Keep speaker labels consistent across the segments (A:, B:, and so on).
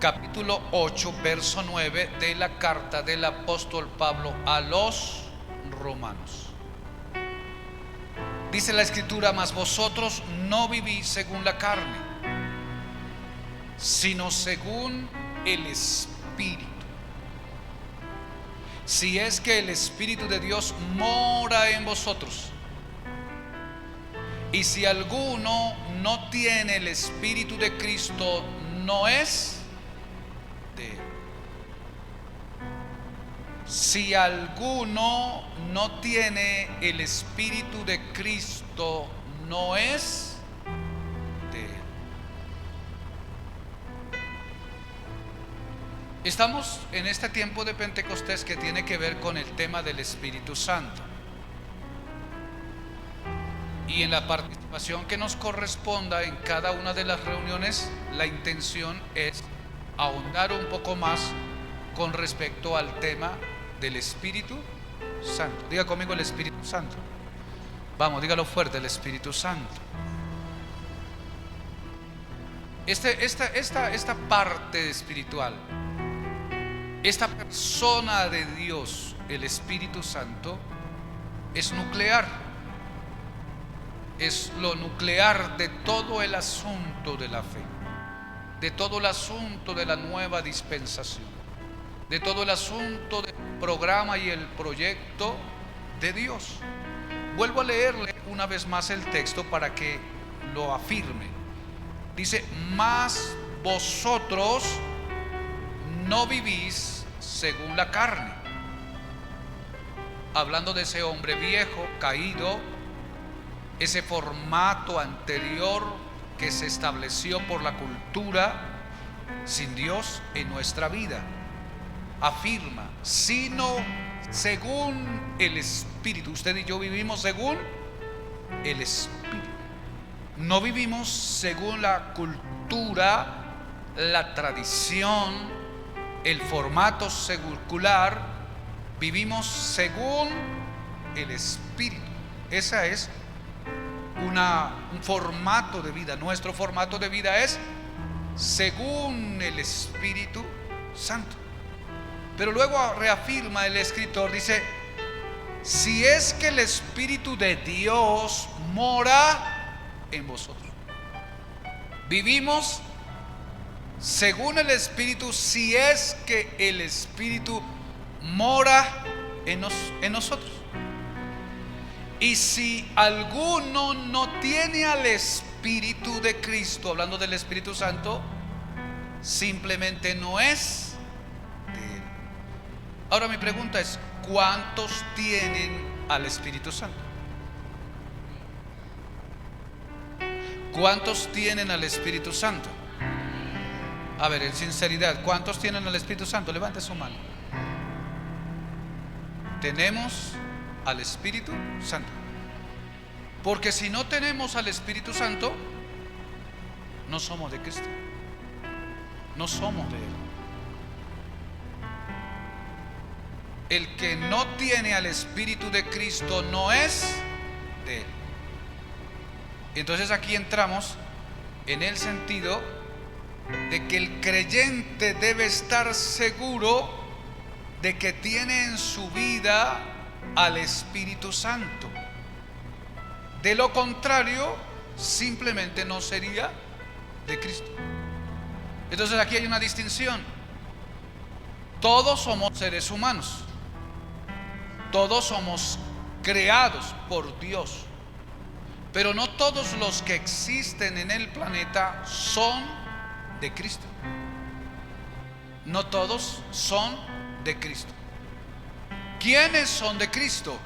A: capítulo 8, verso 9 de la carta del apóstol Pablo a los romanos. Dice la escritura: mas vosotros no vivís según la carne, sino según el Espíritu, si es que el Espíritu de Dios mora en vosotros. Y si alguno no tiene el Espíritu de Cristo, no es de él. Si alguno no tiene el Espíritu de Cristo, no es de él. Estamos en este tiempo de Pentecostés que tiene que ver con el tema del Espíritu Santo. Y en la participación que nos corresponda en cada una de las reuniones, la intención es ahondar un poco más con respecto al tema del Espíritu Santo. Diga conmigo: el Espíritu Santo. Vamos, dígalo fuerte: el Espíritu Santo. Esta parte espiritual, esta persona de Dios, el Espíritu Santo, es nuclear. Es lo nuclear de todo el asunto de la fe, de todo el asunto de la nueva dispensación, de todo el asunto del programa y el proyecto de Dios. Vuelvo a leerle una vez más el texto para que lo afirme. Dice: mas vosotros no vivís según la carne. Hablando de ese hombre viejo, caído, ese formato anterior que se estableció por la cultura sin Dios en nuestra vida. Afirma: sino según el Espíritu. Usted y yo vivimos según el Espíritu. No vivimos según la cultura, la tradición, el formato secular. Vivimos según el Espíritu. Esa es un formato de vida. Nuestro formato de vida es según el Espíritu Santo. Pero luego reafirma el escritor, dice: si es que el Espíritu de Dios mora en vosotros. Vivimos según el Espíritu si es que el Espíritu mora en nosotros. Y si alguno no tiene al Espíritu de Cristo, hablando del Espíritu Santo, simplemente no es de él. Ahora mi pregunta es: ¿cuántos tienen al Espíritu Santo? ¿Cuántos tienen al Espíritu Santo? A ver, en sinceridad, ¿cuántos tienen al Espíritu Santo? Levante su mano. Tenemos al Espíritu Santo. Porque si no tenemos al Espíritu Santo, no somos de Cristo, no somos de Él. El que no tiene al Espíritu de Cristo no es de Él. Entonces aquí entramos en el sentido de que el creyente debe estar seguro de que tiene en su vida al Espíritu Santo. De lo contrario, simplemente no sería de Cristo. Entonces aquí hay una distinción. Todos somos seres humanos. Todos somos creados por Dios. Pero no todos los que existen en el planeta son de Cristo. No todos son de Cristo. ¿Quiénes son de Cristo?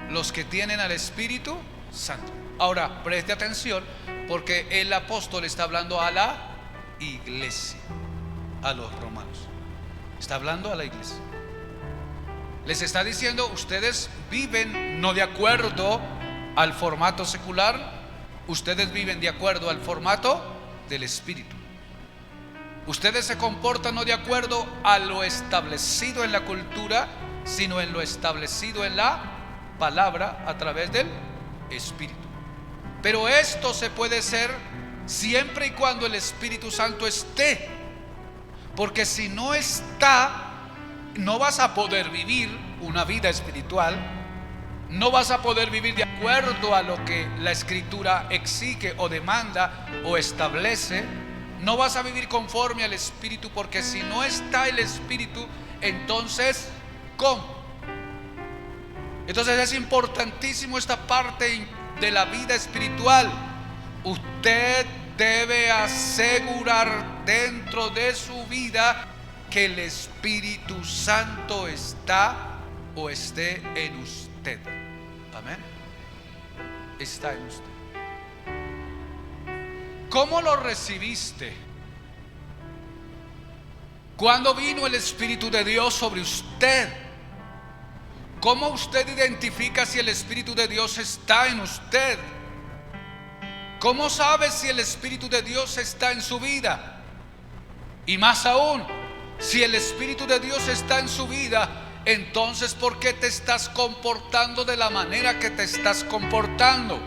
A: Los que tienen al Espíritu Santo. Ahora preste atención, porque el apóstol está hablando a la iglesia, a los romanos. Está hablando a la iglesia. Les está diciendo: ustedes viven no de acuerdo al formato secular, ustedes viven de acuerdo al formato del Espíritu. Ustedes se comportan no de acuerdo a lo establecido en la cultura, sino en lo establecido en la palabra a través del Espíritu. Pero esto se puede hacer siempre y cuando el Espíritu Santo esté Porque si no está, no vas a poder vivir una vida espiritual, no vas a poder vivir de acuerdo a lo que la Escritura exige o demanda o establece. No vas a vivir conforme al Espíritu, porque si no está el Espíritu, entonces, ¿cómo? Entonces es importantísimo esta parte de la vida espiritual. Usted debe asegurar dentro de su vida que el Espíritu Santo está o esté en usted. Amén. Está en usted. ¿Cómo lo recibiste? ¿Cuándo vino el Espíritu de Dios sobre usted? ¿Cómo usted identifica si el Espíritu de Dios está en usted? ¿Cómo sabe si el Espíritu de Dios está en su vida? Y más aún, si el Espíritu de Dios está en su vida, entonces ¿por qué te estás comportando de la manera que te estás comportando?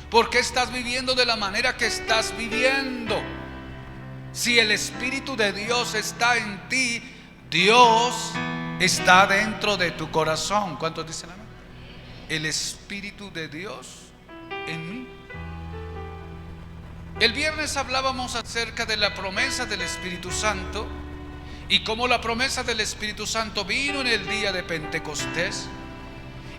A: ¿Por qué estás viviendo de la manera que estás viviendo? Si el Espíritu de Dios está en ti, Dios está dentro de tu corazón. ¿Cuántos dicen amén? El Espíritu de Dios en mí. El viernes hablábamos acerca de la promesa del Espíritu Santo y cómo la promesa del Espíritu Santo vino en el día de Pentecostés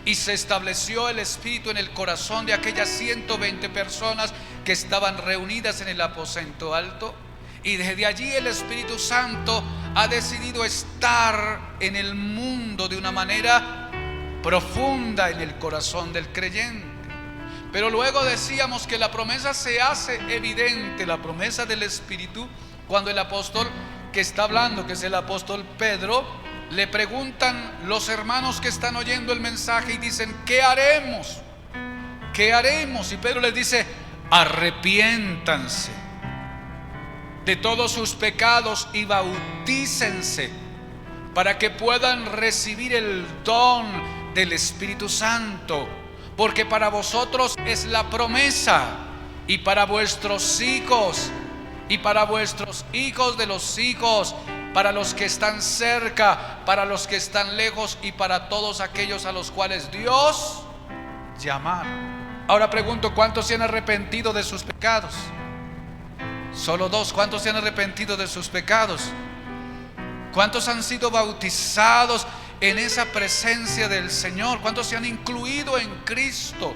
A: y se estableció el Espíritu en el corazón de aquellas 120 personas que estaban reunidas en el aposento alto. Y desde allí el Espíritu Santo ha decidido estar en el mundo de una manera profunda en el corazón del creyente. Pero luego decíamos que la promesa se hace evidente, la promesa del Espíritu, cuando el apóstol que está hablando, que es el apóstol Pedro, le preguntan los hermanos que están oyendo el mensaje y dicen: ¿qué haremos? ¿Qué haremos? Y Pedro les dice: arrepiéntanse de todos sus pecados y bautícense para que puedan recibir el don del Espíritu Santo, porque para vosotros es la promesa, y para vuestros hijos, y para vuestros hijos de los hijos, para los que están cerca, para los que están lejos, y para todos aquellos a los cuales Dios llamar. Ahora pregunto: ¿cuántos se han arrepentido de sus pecados? Solo dos. ¿Cuántos se han arrepentido de sus pecados? ¿Cuántos han sido bautizados en esa presencia del Señor? ¿Cuántos se han incluido en Cristo?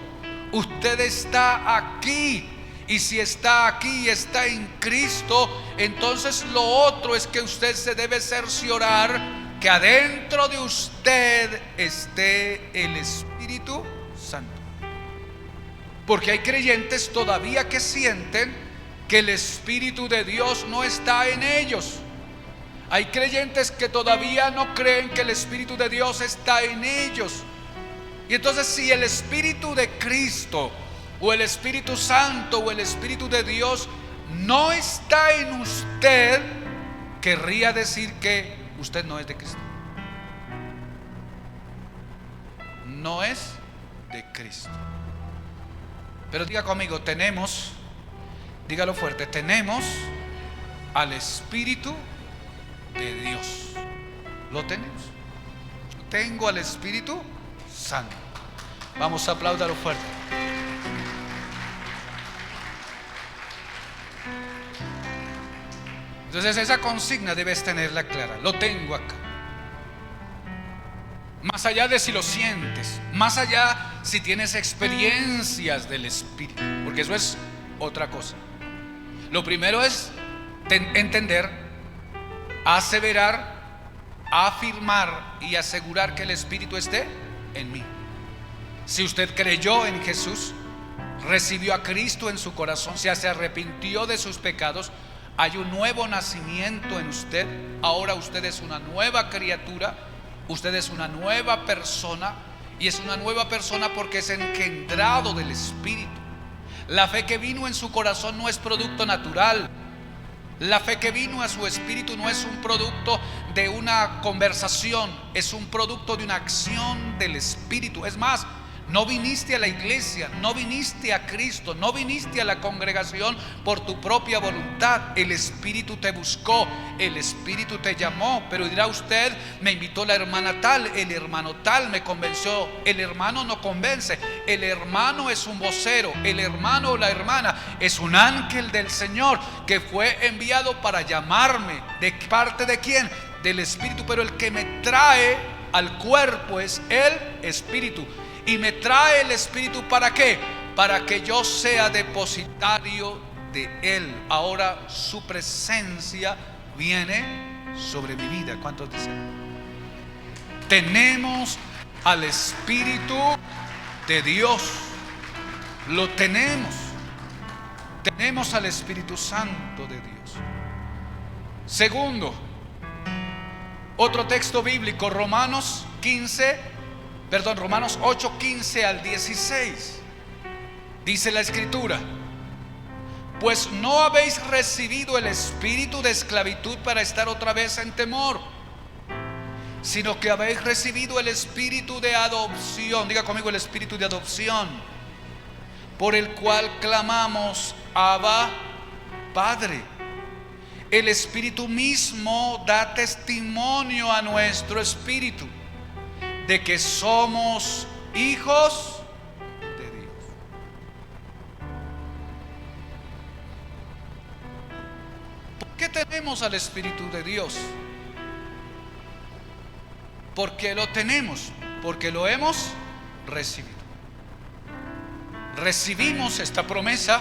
A: Usted está aquí, y si está aquí y está en Cristo, entonces lo otro es que usted se debe cerciorar que adentro de usted esté el Espíritu Santo. Porque hay creyentes todavía que sienten que el Espíritu de Dios no está en ellos. Hay creyentes que todavía no creen que el Espíritu de Dios está en ellos. Y entonces, si el Espíritu de Cristo o el Espíritu Santo o el Espíritu de Dios no está en usted, querría decir que usted no es de Cristo. No es de Cristo. Pero diga conmigo: tenemos, dígalo fuerte, tenemos al Espíritu de Dios. Lo tenemos. Tengo al Espíritu Santo. Vamos a aplaudirlo fuerte. Entonces esa consigna debes tenerla clara. Lo tengo acá. Más allá de si lo sientes, más allá si tienes experiencias del Espíritu, porque eso es otra cosa. Lo primero es entender, aseverar, afirmar y asegurar que el Espíritu esté en mí. Si usted creyó en Jesús, recibió a Cristo en su corazón, se arrepintió de sus pecados, hay un nuevo nacimiento en usted. Ahora usted es una nueva criatura, usted es una nueva persona, y es una nueva persona porque es engendrado del Espíritu. La fe que vino en su corazón no es producto natural. La fe que vino a su espíritu no es un producto de una conversación, es un producto de una acción del Espíritu. Es más, No viniste a la iglesia, no viniste a Cristo, no viniste a la congregación por tu propia voluntad. El Espíritu te buscó, el Espíritu te llamó. Pero dirá usted, me invitó la hermana tal, el hermano tal me convenció. El hermano no convence, el hermano es un vocero, el hermano o la hermana es un ángel del Señor que fue enviado para llamarme. ¿De parte de quién? Del Espíritu. Pero el que me trae al cuerpo es el Espíritu. Y me trae el Espíritu, ¿para qué? Para que yo sea depositario de Él. Ahora su presencia viene sobre mi vida. ¿Cuántos dicen? Tenemos al Espíritu de Dios. Lo tenemos. Tenemos al Espíritu Santo de Dios. Segundo, otro texto bíblico, Romanos 8, 15 al 16. Dice la Escritura: pues no habéis recibido el espíritu de esclavitud para estar otra vez en temor, sino que habéis recibido el espíritu de adopción. Diga conmigo: el espíritu de adopción, por el cual clamamos: Abba, Padre. El Espíritu mismo da testimonio a nuestro espíritu de que somos hijos de Dios. ¿Por qué tenemos al Espíritu de Dios? Porque lo tenemos, porque lo hemos recibido. Recibimos esta promesa,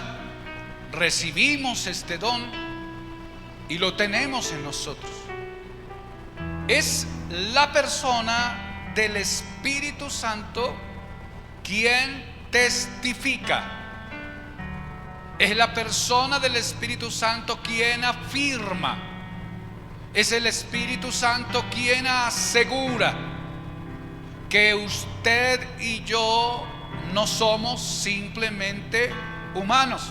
A: recibimos este don y lo tenemos en nosotros. Es la persona del Espíritu Santo quien testifica. Es la persona del Espíritu Santo quien afirma. Es el Espíritu Santo quien asegura que usted y yo no somos simplemente humanos,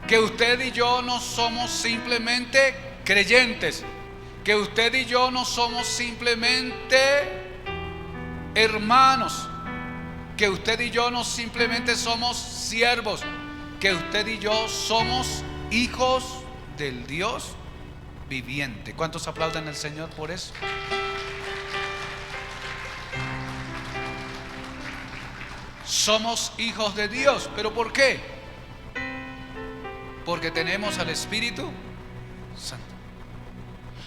A: que usted y yo no somos simplemente creyentes, que usted y yo no somos simplemente hermanos, que usted y yo no simplemente somos siervos, que usted y yo somos hijos del Dios viviente. ¿Cuántos aplauden al Señor por eso? Somos hijos de Dios. ¿Pero por qué? Porque tenemos al Espíritu Santo.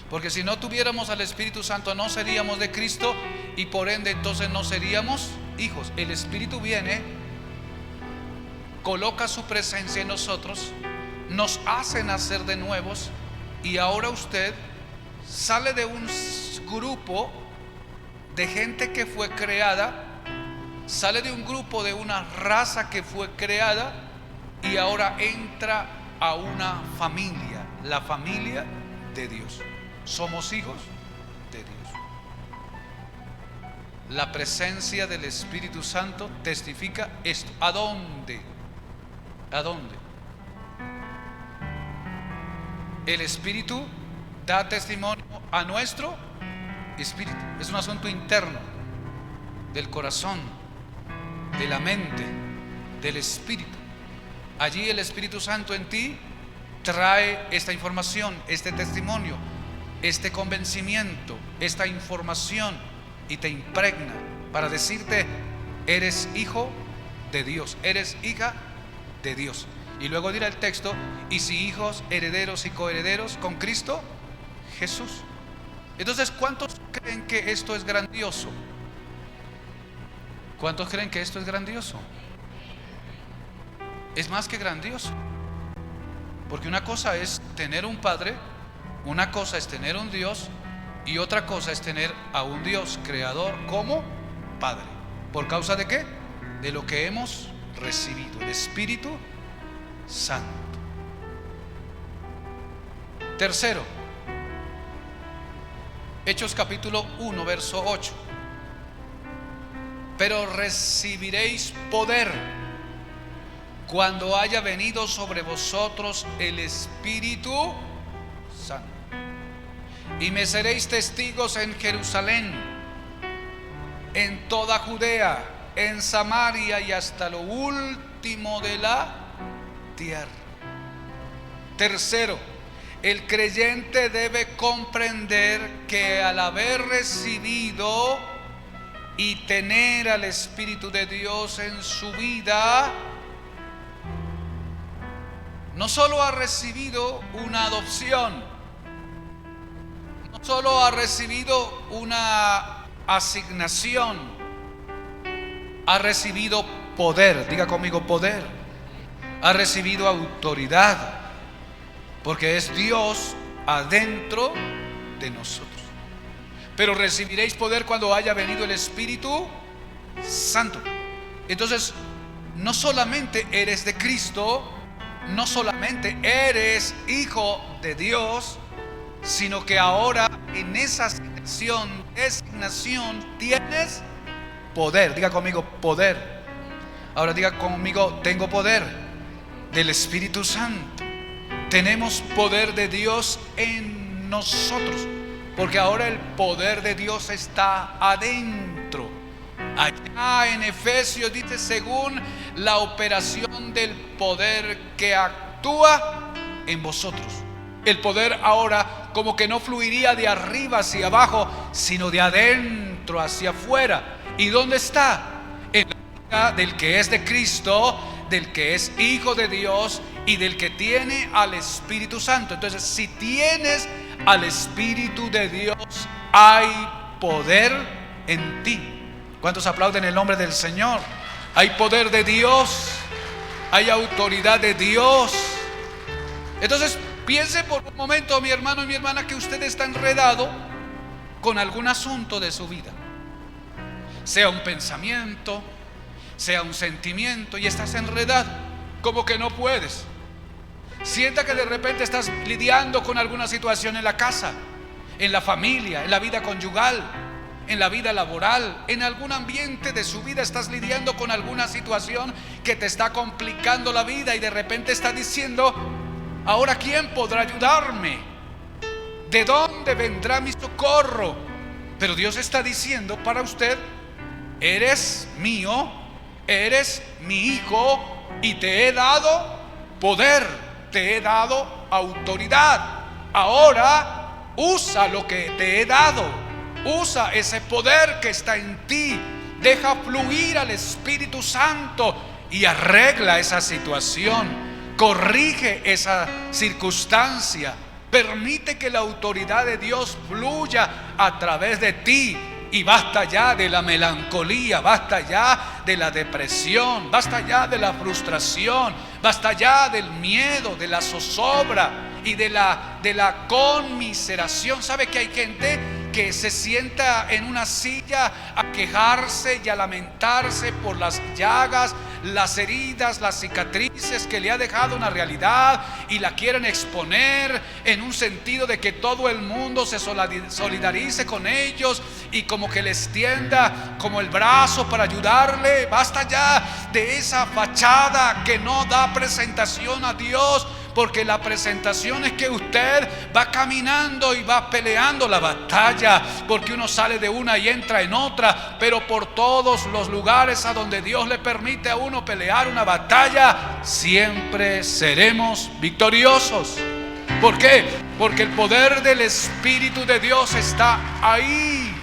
A: Porque si no tuviéramos al Espíritu Santo, no seríamos de Cristo y por ende entonces no seríamos hijos. El Espíritu viene, coloca su presencia en nosotros, nos hace nacer de nuevos y ahora usted sale de un grupo de gente que fue creada, sale de un grupo, de una raza que fue creada y ahora entra a una familia, la familia de Dios. Somos hijos de Dios. La presencia del Espíritu Santo testifica esto. ¿A dónde? ¿A dónde? El Espíritu da testimonio a nuestro espíritu. Es un asunto interno del corazón, de la mente, del espíritu. Allí el Espíritu Santo en ti trae esta información, este testimonio, este convencimiento, esta información y te impregna para decirte: eres hijo de Dios, eres hija de Dios. Y luego dirá el texto: y si hijos, herederos y coherederos con Cristo Jesús. Entonces, ¿cuántos creen que esto es grandioso? ¿Cuántos creen que esto es grandioso? Es más que grandioso, porque una cosa es tener un padre, una cosa es tener un Dios y otra cosa es tener a un Dios creador como Padre. ¿Por causa de qué? De lo que hemos recibido, el Espíritu Santo. Tercero, Hechos capítulo 1 verso 8. Pero recibiréis poder cuando haya venido sobre vosotros el Espíritu Santo, y me seréis testigos en Jerusalén, en toda Judea, en Samaria y hasta lo último de la tierra. Tercero, el creyente debe comprender que al haber recibido y tener al Espíritu de Dios en su vida, no solo ha recibido una adopción, no solo ha recibido una asignación, ha recibido poder. Diga conmigo, poder. Ha recibido autoridad, porque es Dios adentro de nosotros. Pero recibiréis poder cuando haya venido el Espíritu Santo. Entonces, no solamente eres de Cristo, no solamente eres hijo de Dios, sino que ahora en esa designación tienes poder. Diga conmigo, poder. Ahora diga conmigo, tengo poder del Espíritu Santo. Tenemos poder de Dios en nosotros, porque ahora el poder de Dios está adentro. Allá en Efesios dice, según la operación del poder que actúa en vosotros. El poder ahora como que no fluiría de arriba hacia abajo, sino de adentro hacia afuera. ¿Y dónde está? En la vida del que es de Cristo, del que es hijo de Dios y del que tiene al Espíritu Santo. Entonces, si tienes al Espíritu de Dios, hay poder en ti. ¿Cuántos aplauden el nombre del Señor? Hay poder de Dios, hay autoridad de Dios. Entonces, piense por un momento, mi hermano y mi hermana, que usted está enredado con algún asunto de su vida, sea un pensamiento, sea un sentimiento, y estás enredado, como que no puedes. Sienta que de repente estás lidiando con alguna situación en la casa, en la familia, en la vida conyugal, en la vida laboral, en algún ambiente de su vida estás lidiando con alguna situación que te está complicando la vida, y de repente estás diciendo, ahora ¿quién podrá ayudarme? ¿De dónde vendrá mi socorro? Pero Dios está diciendo para usted, eres mío, eres mi hijo, y te he dado poder, te he dado autoridad. Ahora usa lo que te he dado, usa ese poder que está en ti, deja fluir al Espíritu Santo y arregla esa situación, corrige esa circunstancia, permite que la autoridad de Dios fluya a través de ti. Y basta ya de la melancolía, basta ya de la depresión, basta ya de la frustración, basta ya del miedo, de la zozobra y de la conmiseración. ¿Sabe que hay gente que se sienta en una silla a quejarse y a lamentarse por las llagas, las heridas, las cicatrices que le ha dejado una realidad, y la quieren exponer en un sentido de que todo el mundo se solidarice con ellos y como que les tienda como el brazo para ayudarle? Basta ya de esa fachada que no da presentación a Dios, porque la presentación es que usted va caminando y va peleando la batalla, porque uno sale de una y entra en otra, pero por todos los lugares a donde Dios le permite a uno pelear una batalla, siempre seremos victoriosos. ¿Por qué? Porque el poder del Espíritu de Dios está ahí.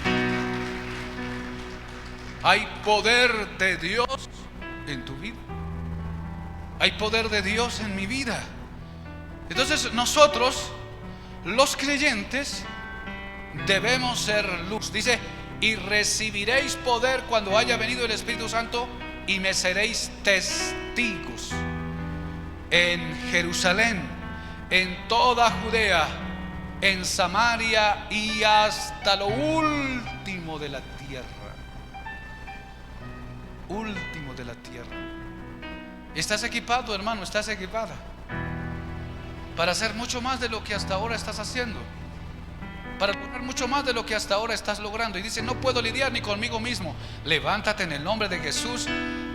A: Hay poder de Dios en tu vida, hay poder de Dios en mi vida. Entonces nosotros, los creyentes, debemos ser luz. Dice, y recibiréis poder cuando haya venido el Espíritu Santo, y me seréis testigos en Jerusalén, en toda Judea, en Samaria y hasta lo último de la tierra. Último de la tierra. ¿Estás equipado, hermano? ¿Estás equipada para hacer mucho más de lo que hasta ahora estás haciendo? Para lograr mucho más de lo que hasta ahora estás logrando. Y dice, no puedo lidiar ni conmigo mismo. Levántate en el nombre de Jesús,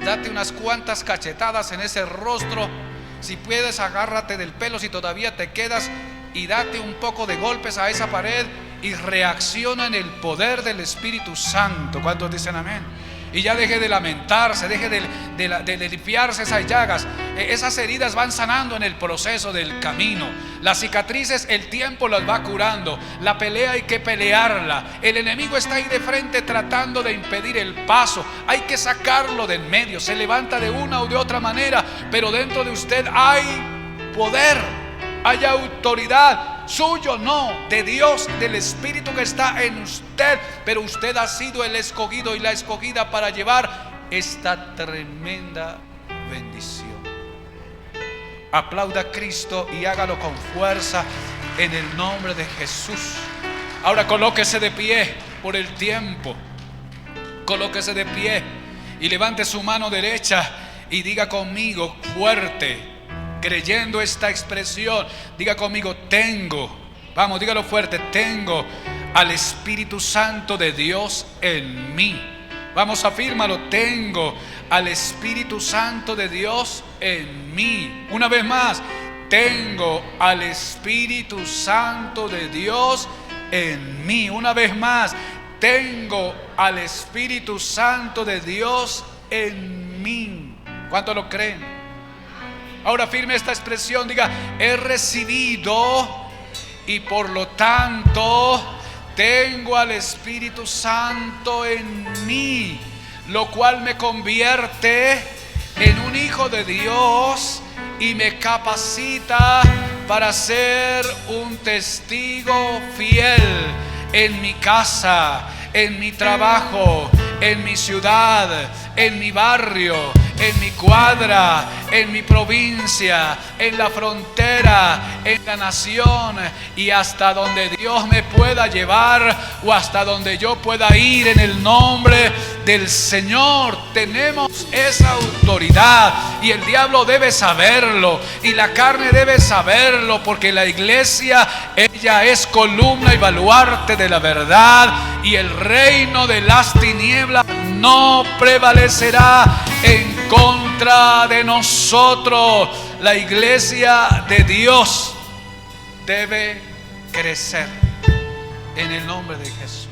A: date unas cuantas cachetadas en ese rostro. Si puedes, agárrate del pelo si todavía te quedas, y date un poco de golpes a esa pared y reacciona en el poder del Espíritu Santo. ¿Cuántos dicen amén? y ya deje de lamentarse, deje de limpiarse esas llagas. Esas heridas van sanando en el proceso del camino. Las cicatrices el tiempo las va curando. La pelea hay que pelearla. El enemigo está ahí de frente tratando de impedir el paso. Hay que sacarlo de en medio. Se levanta de una u de otra manera, pero dentro de usted hay poder, hay autoridad. Suyo no, de Dios, del Espíritu que está en usted. Pero usted ha sido el escogido y la escogida para llevar esta tremenda bendición. Aplauda a Cristo y hágalo con fuerza en el nombre de Jesús. Ahora colóquese de pie por el tiempo. Colóquese de pie y levante su mano derecha y diga conmigo fuerte, creyendo esta expresión. Diga conmigo: tengo, vamos, dígalo fuerte, tengo al Espíritu Santo de Dios en mí. Vamos, afírmalo: tengo al Espíritu Santo de Dios en mí. Una vez más: tengo al Espíritu Santo de Dios en mí. Una vez más: tengo al Espíritu Santo de Dios en mí. ¿Cuántos lo creen? Ahora firme esta expresión, diga: he recibido y por lo tanto tengo al Espíritu Santo en mí, lo cual me convierte en un hijo de Dios y me capacita para ser un testigo fiel en mi casa, en mi trabajo, en mi ciudad, en mi barrio, en mi cuadra, en mi provincia, en la frontera, en la nación, y hasta donde Dios me pueda llevar o hasta donde yo pueda ir en el nombre del Señor. Tenemos esa autoridad y el diablo debe saberlo y la carne debe saberlo, porque la iglesia, ella es columna y baluarte de la verdad, y el reino de las tinieblas no prevalecerá en contra de nosotros. La iglesia de Dios debe crecer en el nombre de Jesús.